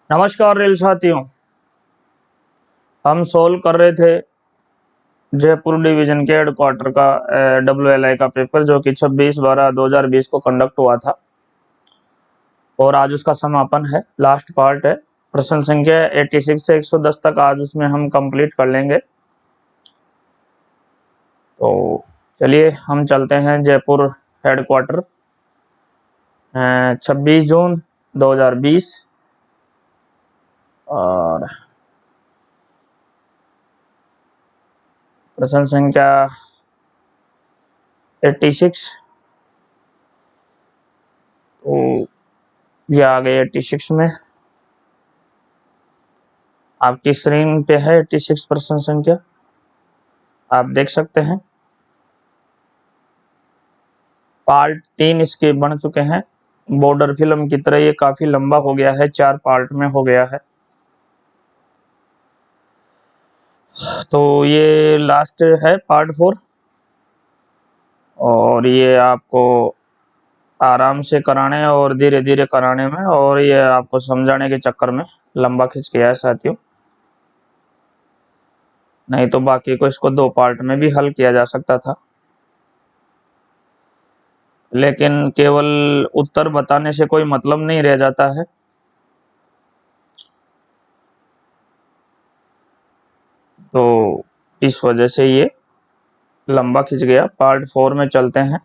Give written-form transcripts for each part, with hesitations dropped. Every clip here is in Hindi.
नमस्कार रेल साथियों। हम सोल्व कर रहे थे जयपुर डिवीजन के हेडक्वार्टर का WLI का पेपर, जो कि 26/12/2020 को कंडक्ट हुआ था और आज उसका समापन है। लास्ट पार्ट है, प्रश्न संख्या 86 से 110 तक आज उसमें हम कंप्लीट कर लेंगे। तो चलिए हम चलते हैं जयपुर हेडक्वार्टर 26 जून 2020 और प्रश्न संख्या 86। तो ये आ गए 86 में, आपकी स्क्रीन पे है 86 प्रश्न संख्या, आप देख सकते हैं। पार्ट 3 इसके बन चुके हैं। बॉर्डर फिल्म की तरह ये काफी लंबा हो गया है, 4 पार्ट में हो गया है। तो ये लास्ट है पार्ट 4 और ये आपको आराम से कराने और धीरे धीरे कराने में, और ये आपको समझाने के चक्कर में लंबा खिंच गया है साथियों। नहीं तो बाकी को इसको 2 पार्ट में भी हल किया जा सकता था, लेकिन केवल उत्तर बताने से कोई मतलब नहीं रह जाता है। तो इस वजह से ये लंबा खिंच गया। पार्ट 4 में चलते हैं।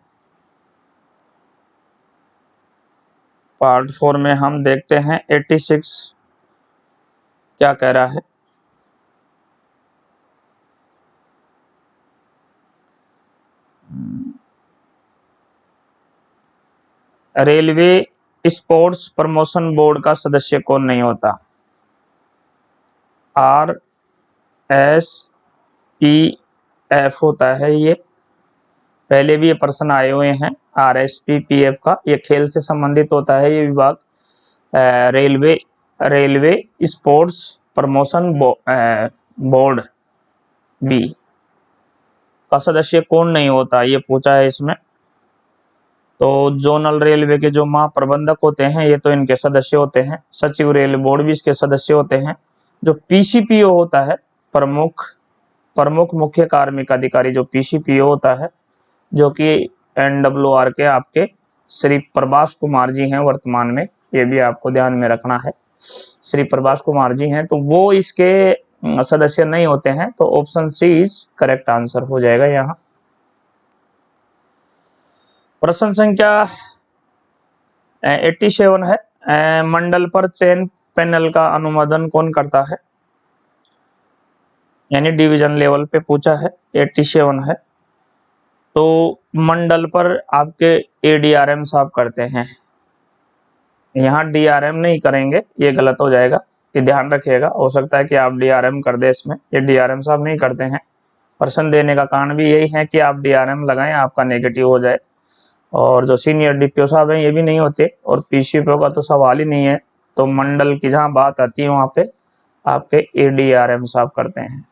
पार्ट 4 में हम देखते हैं 86 क्या कह रहा है। रेलवे स्पोर्ट्स प्रमोशन बोर्ड का सदस्य कौन नहीं होता? RSPF होता है। ये पहले भी ये प्रश्न आए हुए हैं। RSPPF का ये खेल से संबंधित होता है। ये विभाग railway sports promotion board B का सदस्य कौन नहीं होता, ये पूछा है इसमें। तो जोनल रेलवे के जो महाप्रबंधक होते हैं ये तो इनके सदस्य होते हैं। सचिव रेल बोर्ड भी इसके सदस्य होते हैं। जो PCPO होता है, प्रमुख मुख्य कार्मिक अधिकारी, जो PCPO होता है, जो कि NWR के आपके श्री प्रभास कुमार जी हैं वर्तमान में, ये भी आपको ध्यान में रखना है। श्री प्रभास कुमार जी हैं, तो वो इसके सदस्य नहीं होते हैं। तो option C is correct answer हो जाएगा यहाँ। प्रश्न संख्या 87 है। मंडल पर चेन पैनल का अनुमोदन कौन करता है? यानी डिवीजन लेवल पे पूछा है। 87 है। तो मंडल पर आपके ADRM साहब करते हैं। यहाँ DRM नहीं करेंगे, ये गलत हो जाएगा, ये ध्यान रखिएगा। हो सकता है कि आप DRM कर दे इसमें, ये DRM साहब नहीं करते हैं। प्रश्न देने का कारण भी यही है कि आप DRM लगाएं, आपका नेगेटिव हो जाए। और जो सीनियर DPO साहब हैं ये भी नहीं होते, और PCPO का तो सवाल ही नहीं है। तो मंडल की जहां बात आती है वहां पे आपके ADRM साहब करते हैं।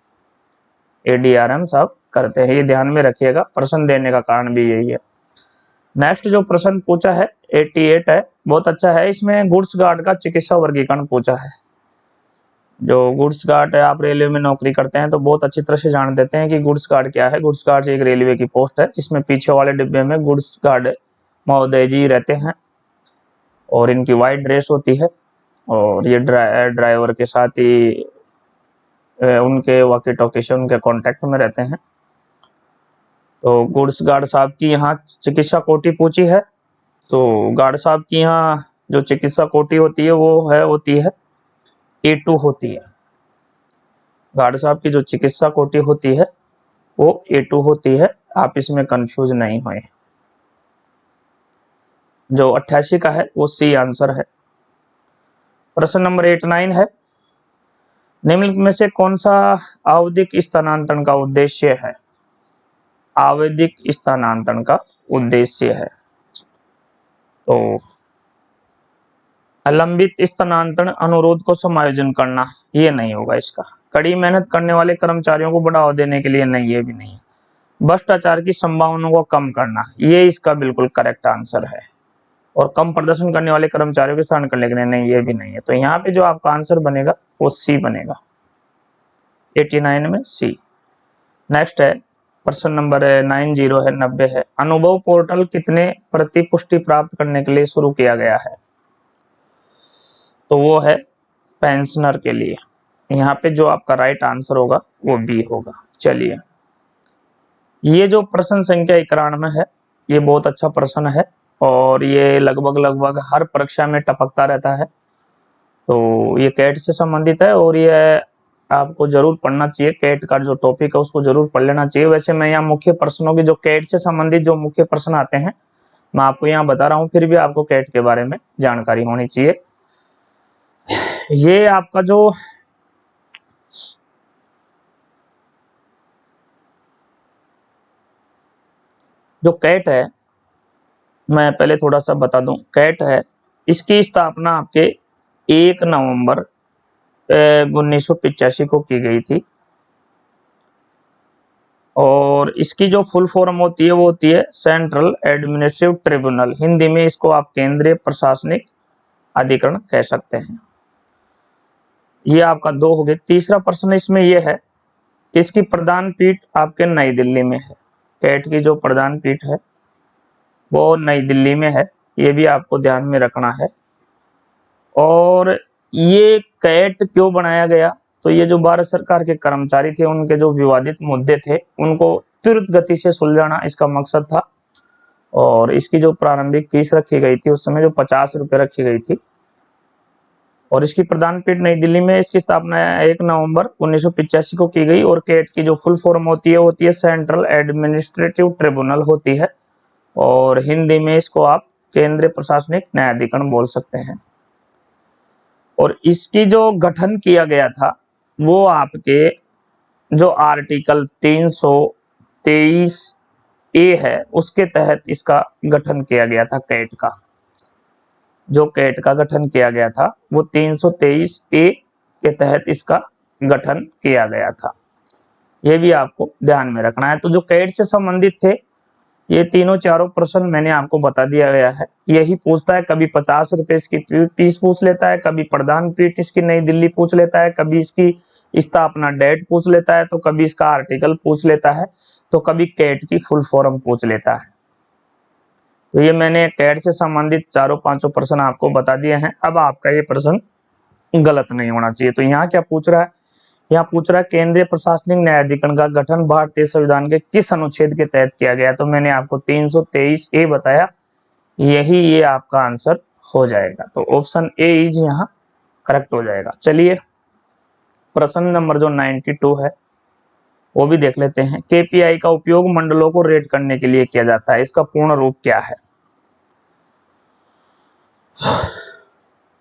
ADRM साहब करते हैं, ये ध्यान में रखिएगा। प्रश्न देने का कारण भी यही है। नेक्स्ट जो प्रश्न पूछा है 88 है, बहुत अच्छा है। इसमें गुड्स गार्ड का चिकित्सा वर्गीकरण पूछा है। जो गुड्स गार्ड है, आप रेलवे में नौकरी करते हैं तो बहुत अच्छी तरह से जान देते हैं कि गुड्स गार्ड क्या है। गुड्स गार्ड एक रेलवे की पोस्ट है जिसमें पीछे वाले डिब्बे में गुड्स गार्ड महोदय जी रहते हैं और इनकी वाइट ड्रेस होती है, और ये ड्राइवर के साथ ही उनके वॉकी टॉकी से उनके कांटेक्ट में रहते हैं। तो गुड्स गार्ड साहब की यहाँ चिकित्सा कोटि पूछी है। तो गार्ड साहब की यहाँ जो चिकित्सा कोटि होती है वो होती है A2 होती है। गार्ड साहब की जो चिकित्सा कोटि होती है वो A2 होती है, आप इसमें कंफ्यूज नहीं होए। जो 88 का है वो C आंसर है। प्रश्न नंबर 89 है। निम्नलिखित में से कौन सा आवधिक स्थानांतरण का उद्देश्य है? आवधिक स्थानांतरण का उद्देश्य है तो अलंबित स्थानांतरण अनुरोध को समायोजन करना, ये नहीं होगा इसका। कड़ी मेहनत करने वाले कर्मचारियों को बढ़ावा देने के लिए नहीं, ये भी नहीं है। भ्रष्टाचार की संभावनाओं को कम करना, ये इसका बिल्कुल करेक्ट आंसर है। और कम प्रदर्शन करने वाले कर्मचारियों के स्थान करने के लिए नहीं, ये भी नहीं है। तो यहाँ पे जो आपका आंसर बनेगा वो सी बनेगा, 89 में सी। नेक्स्ट है प्रश्न नंबर 90 है, 90 है। अनुभव पोर्टल कितने प्रतिपुष्टि प्राप्त करने के लिए शुरू किया गया है? तो वो है पेंशनर के लिए। यहाँ पे जो आपका राइट आंसर होगा वो बी होगा। चलिए, ये जो प्रश्न संख्या 91 है, ये बहुत अच्छा प्रश्न है और ये लगभग हर परीक्षा में टपकता रहता है। तो ये कैट से संबंधित है और ये आपको जरूर पढ़ना चाहिए। कैट का जो टॉपिक है उसको जरूर पढ़ लेना चाहिए। वैसे मैं यहाँ मुख्य प्रश्नों की, जो कैट से संबंधित जो मुख्य प्रश्न आते हैं, मैं आपको यहाँ बता रहा हूँ, फिर भी आपको कैट के बारे में जानकारी होनी चाहिए। ये आपका जो कैट है, मैं पहले थोड़ा सा बता दूं। कैट है, इसकी स्थापना आपके 1 नवंबर 1985 को की गई थी और इसकी जो फुल फॉर्म होती है वो होती है सेंट्रल एडमिनिस्ट्रेटिव ट्रिब्यूनल। हिंदी में इसको आप केंद्रीय प्रशासनिक अधिकरण कह सकते हैं। ये आपका 2 हो गए। तीसरा प्रश्न इसमें यह है कि इसकी प्रधान पीठ आपके नई दिल्ली में है। कैट की जो प्रधान पीठ है वो नई दिल्ली में है, ये भी आपको ध्यान में रखना है। और ये कैट क्यों बनाया गया? तो ये जो भारत सरकार के कर्मचारी थे, उनके जो विवादित मुद्दे थे उनको तुरंत गति से सुलझाना इसका मकसद था। और इसकी जो प्रारंभिक फीस रखी गई थी उस समय जो 50 रुपए रखी गई थी, और इसकी प्रधान पीठ नई दिल्ली में। इसकी स्थापना 1 नवंबर 1985 को की गई और कैट की जो फुल फॉर्म होती है सेंट्रल एडमिनिस्ट्रेटिव ट्रिब्यूनल होती है और हिंदी में इसको आप केंद्रीय प्रशासनिक न्यायाधिकरण बोल सकते हैं। और इसकी जो गठन किया गया था वो आपके जो आर्टिकल 323 ए है उसके तहत इसका गठन किया गया था। कैट का जो कैट का गठन किया गया था वो 323 ए के तहत इसका गठन किया गया था। ये भी आपको ध्यान में रखना है। तो जो कैट से संबंधित थे ये तीनों चारों प्रश्न मैंने आपको बता दिया गया है। यही पूछता है, कभी 50 रुपए इसकी फीस पूछ लेता है, कभी प्रधान पीठ इसकी नई दिल्ली पूछ लेता है, कभी इसकी स्थापना डेट पूछ लेता है, तो कभी इसका आर्टिकल पूछ लेता है, तो कभी कैट की फुल फॉर्म पूछ लेता है। तो ये मैंने कैट से संबंधित चारों पांचों प्रश्न आपको बता दिए हैं। अब आपका ये प्रश्न गलत नहीं होना चाहिए। तो यहाँ क्या पूछ रहा है? यहाँ पूछ रहा है केंद्रीय प्रशासनिक न्यायाधिकरण का गठन भारतीय संविधान के किस अनुच्छेद के तहत किया गया? तो मैंने आपको 323 ए बताया, यही ये आपका आंसर हो जाएगा। तो ऑप्शन ए इज यहाँ करेक्ट हो जाएगा। चलिए, प्रश्न नंबर जो 92 है वो भी देख लेते हैं। केपीआई का उपयोग मंडलों को रेट करने के लिए किया जाता है, इसका पूर्ण रूप क्या है?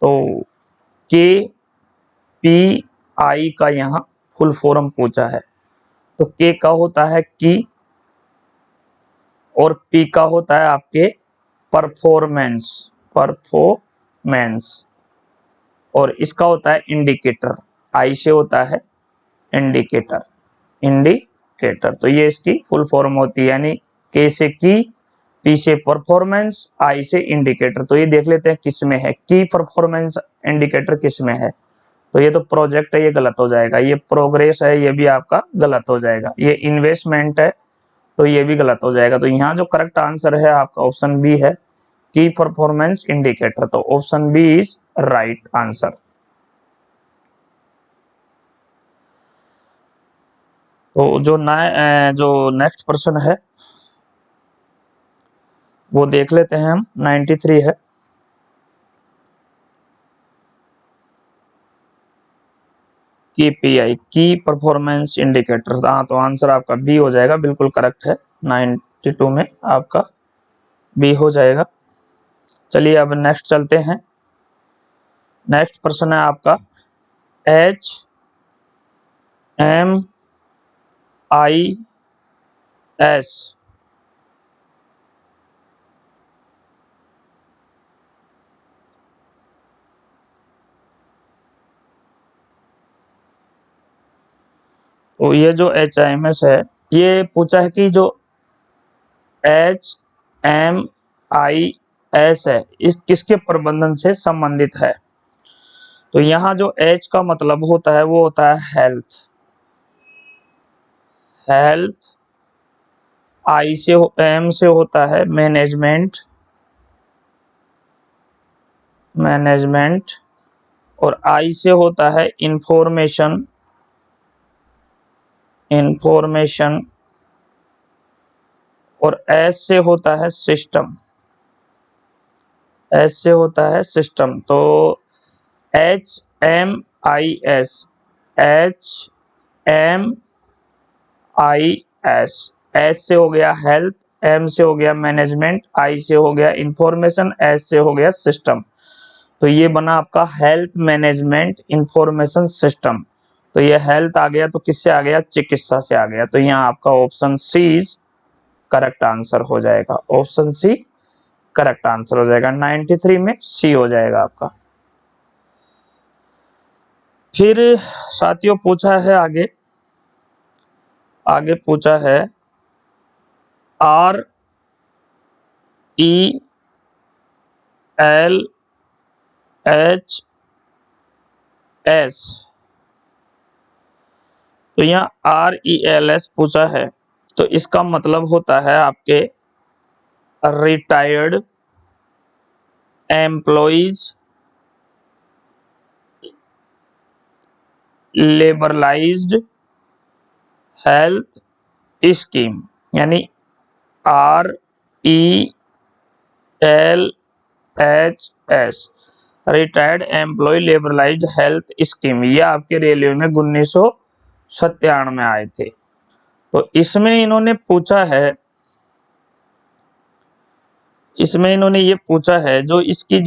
तो के पी आई का यहाँ फुल फॉर्म पूछा है। तो के का होता है की और पी का होता है आपके परफॉर्मेंस, और इसका होता है इंडिकेटर। आई से होता है इंडिकेटर। तो ये इसकी फुल फॉर्म होती है, यानी के से की, पी से परफॉर्मेंस, आई से इंडिकेटर। तो ये देख लेते हैं किस में है, की परफॉर्मेंस इंडिकेटर किस में है। तो ये तो प्रोजेक्ट है, ये गलत हो जाएगा। ये प्रोग्रेस है, ये भी आपका गलत हो जाएगा। ये इन्वेस्टमेंट है, तो ये भी गलत हो जाएगा। तो यहाँ जो करेक्ट आंसर है आपका ऑप्शन बी है, की परफॉर्मेंस इंडिकेटर। तो option B is right answer. तो जो नेक्स्ट प्रश्न है वो देख लेते हैं हम। 93 है। KPI की परफॉर्मेंस इंडिकेटर। हाँ, तो आंसर आपका बी हो जाएगा, बिल्कुल करेक्ट है। 92 में आपका बी हो जाएगा। चलिए अब नेक्स्ट चलते हैं। नेक्स्ट प्रश्न है आपका HMIS तो ये जो HIMS है, ये पूछा है कि जो HMIS एस है इस किसके प्रबंधन से संबंधित है। तो यहाँ जो एच का मतलब होता है वो होता है हेल्थ, हेल्थ। आई से एम से होता है मैनेजमेंट, मैनेजमेंट। और आई से होता है इंफॉर्मेशन, इंफॉर्मेशन। और एस से होता है सिस्टम, एस से होता है सिस्टम। तो H M I S, H M I S. S से हो गया हेल्थ, एम से हो गया मैनेजमेंट, आई से हो गया इंफॉर्मेशन, एस से हो गया सिस्टम। तो ये बना आपका हेल्थ मैनेजमेंट इंफॉर्मेशन सिस्टम। तो ये हेल्थ आ गया, तो किससे आ गया, चिकित्सा से आ गया। तो यहाँ आपका ऑप्शन सी करेक्ट आंसर हो जाएगा, ऑप्शन सी करेक्ट आंसर हो जाएगा। 93 में सी हो जाएगा आपका। फिर साथियों पूछा है आगे, आगे पूछा है R E L H S. तो यहाँ RELS पूछा है, तो इसका मतलब होता है आपके retired employees liberalised health scheme, यानी RELHS, retired employee liberalised health scheme. ये आपके रेलवे में 1997 में आए थे। तो इसमें इन्होंने पूछा है, इसमें इन्होंने ये पूछा है जो इसकी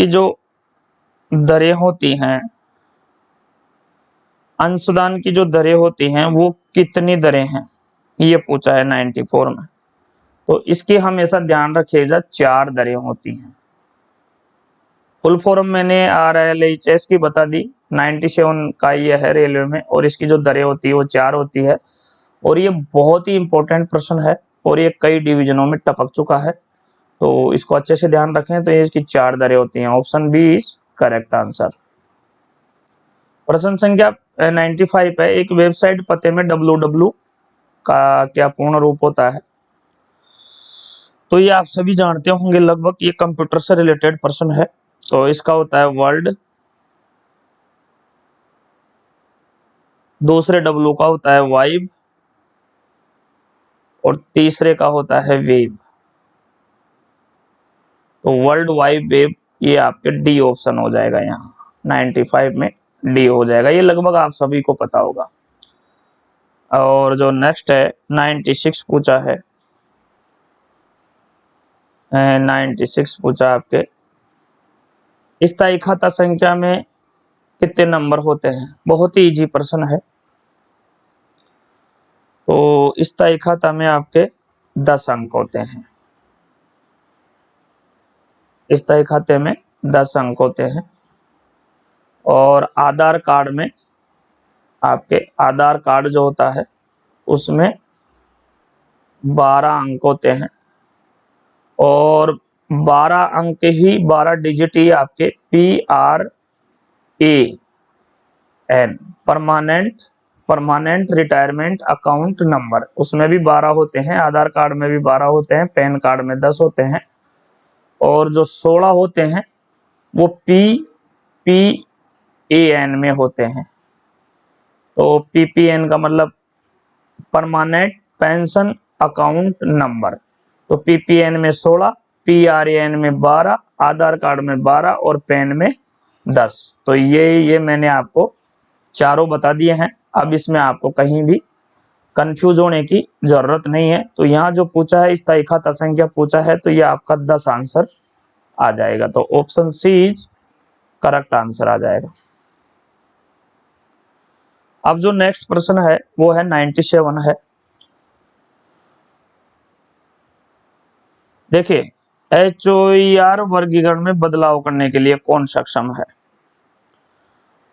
जो दरें होती हैं, अंशदान की जो दरें होती हैं वो कितनी दरें हैं, ये पूछा है 94 में। तो इसकी हमेशा ध्यान रखिएगा, 4 दरें होती हैं। फुल फॉर्म मैंने RLHS की बता दी, 97 का ये है रेलवे में, और इसकी जो दरें होती है वो 4 होती है। और ये बहुत ही इंपॉर्टेंट प्रश्न है और ये कई डिवीजनों में टपक चुका है, तो इसको अच्छे से ध्यान रखें। तो ये इसकी 4 दरें होती हैं, option B is correct answer. प्रश्न संख्या 95 है, एक वेबसाइट पते में www का क्या पूर्ण रूप होता है। तो ये आप सभी जानते होंगे लगभग, ये कंप्यूटर से रिलेटेड प्रश्न है। तो इसका होता है वर्ल्ड, दूसरे W का होता है वाइब, और तीसरे का होता है वेब। तो वर्ल्ड वाइड वेब ये आपके डी ऑप्शन हो जाएगा, यहाँ 95 में डी हो जाएगा। ये लगभग आप सभी को पता होगा। और जो नेक्स्ट है 96 पूछा है, 96 पूछा आपके, स्थायी खाता संख्या में कितने नंबर होते हैं। बहुत ही इजी प्रश्न है। तो स्थायी खाता में आपके 10 अंक होते हैं, स्थायी खाते में 10 अंक होते हैं। और आधार कार्ड में आपके, आधार कार्ड जो होता है उसमें 12 अंक होते हैं, और 12 अंक ही 12 डिजिट ही आपके PRAN, permanent retirement account number, उसमें भी 12 होते हैं। आधार कार्ड में भी 12 होते हैं, पैन कार्ड में 10 होते हैं, और जो 16 होते हैं वो PPAN में होते हैं। तो PPN का मतलब परमानेंट पेंशन अकाउंट नंबर। तो PPN में 16, PRAN में 12, आधार कार्ड में 12 और पैन में 10। तो ये मैंने आपको चारों बता दिए हैं। अब इसमें आपको कहीं भी कंफ्यूज होने की जरूरत नहीं है। तो यहाँ जो पूछा है स्थायी खाता संख्या पूछा है, तो ये आपका 10 आंसर आ जाएगा। तो option C is correct answer आ जाएगा। अब जो नेक्स्ट प्रश्न है वो है 97 है। देखिए, HOER वर्गीकरण में बदलाव करने के लिए कौन सक्षम है।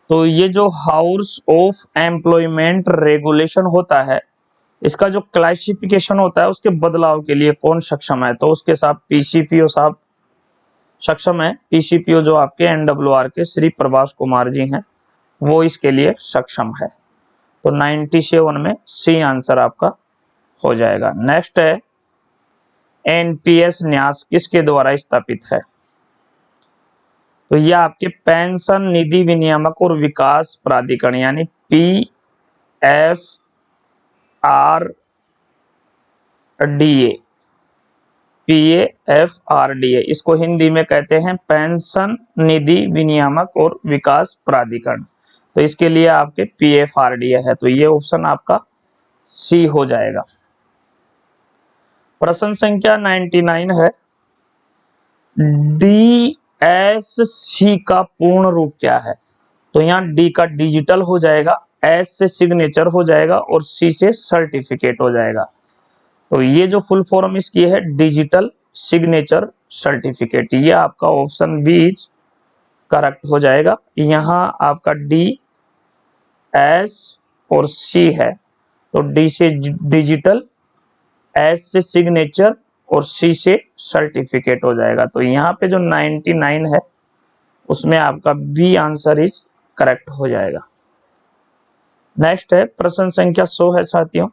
तो ये जो हाउस ऑफ एम्प्लॉयमेंट रेगुलेशन होता है इसका जो क्लासिफिकेशन होता है उसके बदलाव के लिए कौन सक्षम है, तो उसके साथ पीसीपीओ साहब सक्षम है। पीसीपीओ जो आपके एनडब्ल्यूआर के श्री प्रभास कुमार जी हैं वो इसके लिए सक्षम है। तो 97 में सी आंसर आपका हो जाएगा। नेक्स्ट है एनपीएस न्यास किसके द्वारा स्थापित है, तो यह आपके पेंशन निधि विनियामक और विकास प्राधिकरण यानी PFRDA इसको हिंदी में कहते हैं पेंशन निधि विनियामक और विकास प्राधिकरण। तो इसके लिए आपके PFRDA है, तो ये ऑप्शन आपका सी हो जाएगा। प्रश्न संख्या 99 है, DSC का पूर्ण रूप क्या है, तो यहाँ डी का डिजिटल हो जाएगा, एस से सिग्नेचर हो जाएगा और सी से सर्टिफिकेट हो जाएगा। तो ये जो फुल फॉर्म इसकी है डिजिटल सिग्नेचर सर्टिफिकेट, ये आपका ऑप्शन बी करेक्ट हो जाएगा। यहाँ आपका डी, एस और सी है, तो डी से डिजिटल, एस से सिग्नेचर और सी से सर्टिफिकेट हो जाएगा। तो यहाँ पे जो 99 है उसमें आपका बी आंसर इज करेक्ट हो जाएगा। नेक्स्ट है प्रश्न संख्या 100 है साथियों,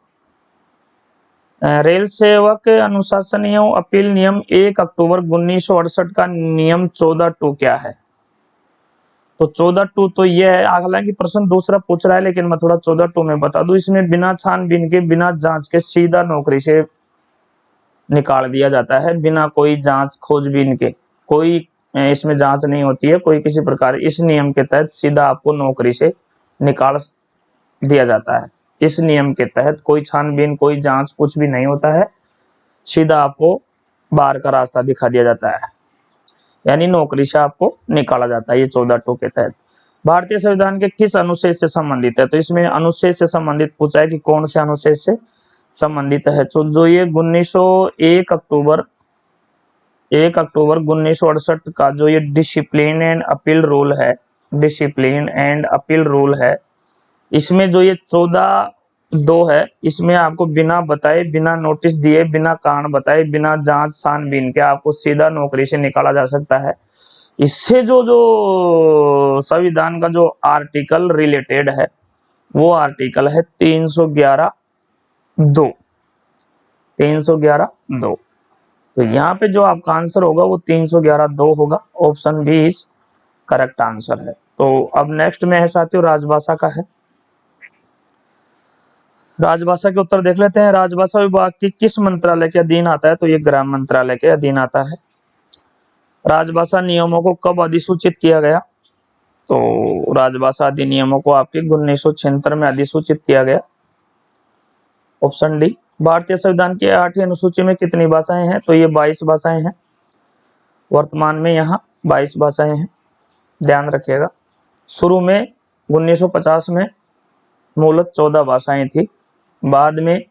रेल सेवक अनुशासन एवं अपील नियम 1 अक्टूबर 1968 का नियम 14(2) क्या है, तो 14(2) तो ये है, हालांकि प्रश्न दूसरा पूछ रहा है लेकिन मैं थोड़ा 14(2) में बता दूं। इसमें बिना छानबीन के, बिना जांच के सीधा नौकरी से निकाल दिया जाता है, बिना कोई जांच खोजबीन के, कोई इसमें जांच नहीं होती है कोई किसी प्रकार। इस नियम के तहत सीधा आपको नौकरी से निकाल दिया जाता है। इस नियम के तहत कोई छानबीन, कोई जांच, कुछ भी नहीं होता है, सीधा आपको बाहर का रास्ता दिखा दिया जाता है, यानी नौकरी से आपको निकाला जाता है। ये 14(2) के तहत भारतीय संविधान के किस अनुच्छेद से संबंधित है, तो इसमें अनुच्छेद से संबंधित पूछा है कि कौन से अनुच्छेद से संबंधित है। तो जो ये 1 अक्टूबर 1968 का जो ये डिसिप्लिन एंड अपील रूल है, डिसिप्लिन एंड अपील रूल है, इसमें जो ये 14(2) है, इसमें आपको बिना बताए, बिना नोटिस दिए, बिना कारण बताए, बिना जांच छानबीन के आपको सीधा नौकरी से निकाला जा सकता है। इससे जो संविधान का जो आर्टिकल रिलेटेड है वो आर्टिकल है 311(2). 311(2), तो यहाँ पे जो आपका आंसर होगा वो 311(2) होगा। Option B is correct answer है। तो अब नेक्स्ट में है साथियों राजभाषा का है। राजभाषा के उत्तर देख लेते हैं। राजभाषा विभाग की किस मंत्रालय के अधीन आता है, तो ये गृह मंत्रालय के अधीन आता है। राजभाषा नियमों को कब अधिसूचित किया गया, तो राजभाषा अधिनियमों को आपके 1976 में अधिसूचित किया गया। Option D. भारतीय संविधान की 8वीं अनुसूची में कितनी भाषाएं हैं, तो ये 22 भाषाएं हैं। वर्तमान में यहाँ 22 भाषाएं हैं, ध्यान रखिएगा। शुरू में 1950 में मूलतः 14 भाषाएं थी, बाद में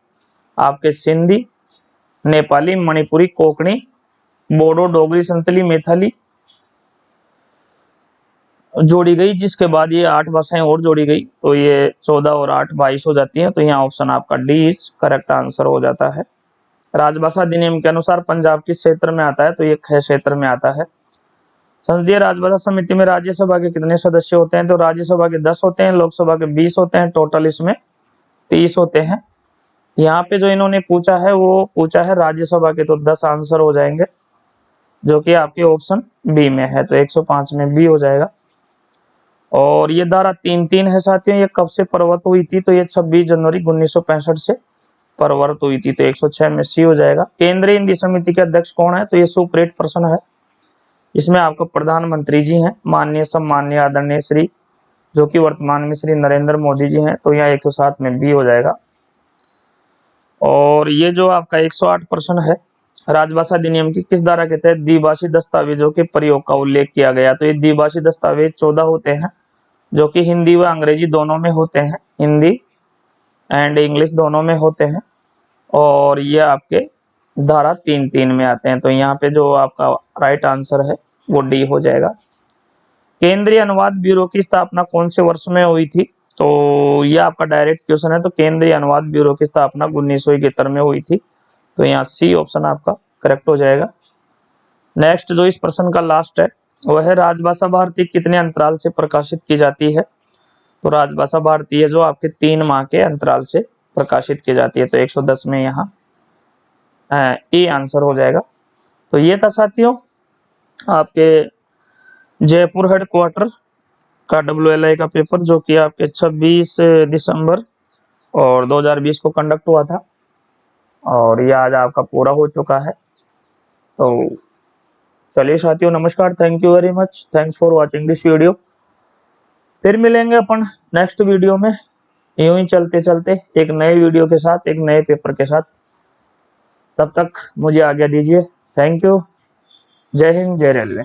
आपके सिंधी, नेपाली, मणिपुरी, कोंकणी, बोडो, डोगरी, संतली, मैथिली जोड़ी गई, जिसके बाद ये 8 भाषाएं और जोड़ी गई, तो ये 14 और 8 22 हो जाती हैं। तो यहाँ ऑप्शन आपका डी इज करेक्ट आंसर हो जाता है। राजभाषा अधिनियम के अनुसार पंजाब किस क्षेत्र में आता है, तो ये ख क्षेत्र में आता है। संसदीय राजभाषा समिति में राज्यसभा के कितने सदस्य होते हैं, तो राज्यसभा के 10 होते हैं, लोकसभा के 20 होते हैं, टोटल इसमें 30 होते हैं। यहाँ पे जो इन्होंने पूछा है वो पूछा है राज्यसभा के, तो 10 आंसर हो जाएंगे, जो कि आपके ऑप्शन बी में है, तो 105 में बी हो जाएगा। और ये धारा 3(3) है साथियों, ये कब से प्रवर्त हुई थी, तो ये 26 जनवरी 1965 से प्रवर्त हुई थी, तो 106 में सी हो जाएगा। केंद्रीय हिंदी समिति के अध्यक्ष कौन है, तो ये सुप्रीत प्रश्न है। इसमें आपको प्रधानमंत्री जी हैं, माननीय सम्माननीय आदरणीय श्री, जो कि वर्तमान में श्री नरेंद्र मोदी जी हैं, तो यहाँ 107 में बी हो जाएगा। और ये जो आपका 108 प्रश्न है, राजभाषा अधिनियम की किस धारा के तहत द्विभाषी दस्तावेजों के प्रयोग का उल्लेख किया गया, तो ये द्विभाषी दस्तावेज 14 होते हैं, जो कि हिंदी व अंग्रेजी दोनों में होते हैं, हिंदी एंड इंग्लिश दोनों में होते हैं, और ये आपके धारा 3(3) में आते हैं। तो यहाँ पे जो आपका राइट आंसर है वो डी हो जाएगा। केंद्रीय अनुवाद ब्यूरो की स्थापना कौन से वर्ष में हुई थी, तो ये आपका डायरेक्ट क्वेश्चन है। तो केंद्रीय अनुवाद ब्यूरो की स्थापना 1971 में हुई थी। तो यहाँ सी ऑप्शन आपका करेक्ट हो जाएगा। नेक्स्ट जो इस प्रश्न का लास्ट है वह है राजभाषा भारती कितने अंतराल से प्रकाशित की जाती है। तो राजभाषा भारती है जो आपके 3 माह के अंतराल से प्रकाशित की जाती है। तो 110 में यहाँ ए आंसर हो जाएगा। तो ये था साथियों आपके जयपुर हेडक्वार्टर का WLI का पेपर, जो कि आपके 26 दिसंबर और 2020 को कंडक्ट हुआ था, और ये आज आपका पूरा हो चुका है। तो चलिए साथियों, नमस्कार, thank you very much, thanks for watching this video. फिर मिलेंगे अपन नेक्स्ट वीडियो में, यूं ही चलते चलते एक नए वीडियो के साथ, एक नए पेपर के साथ। तब तक मुझे आज्ञा दीजिए। Thank you. जय हिंद, जय रेलवे।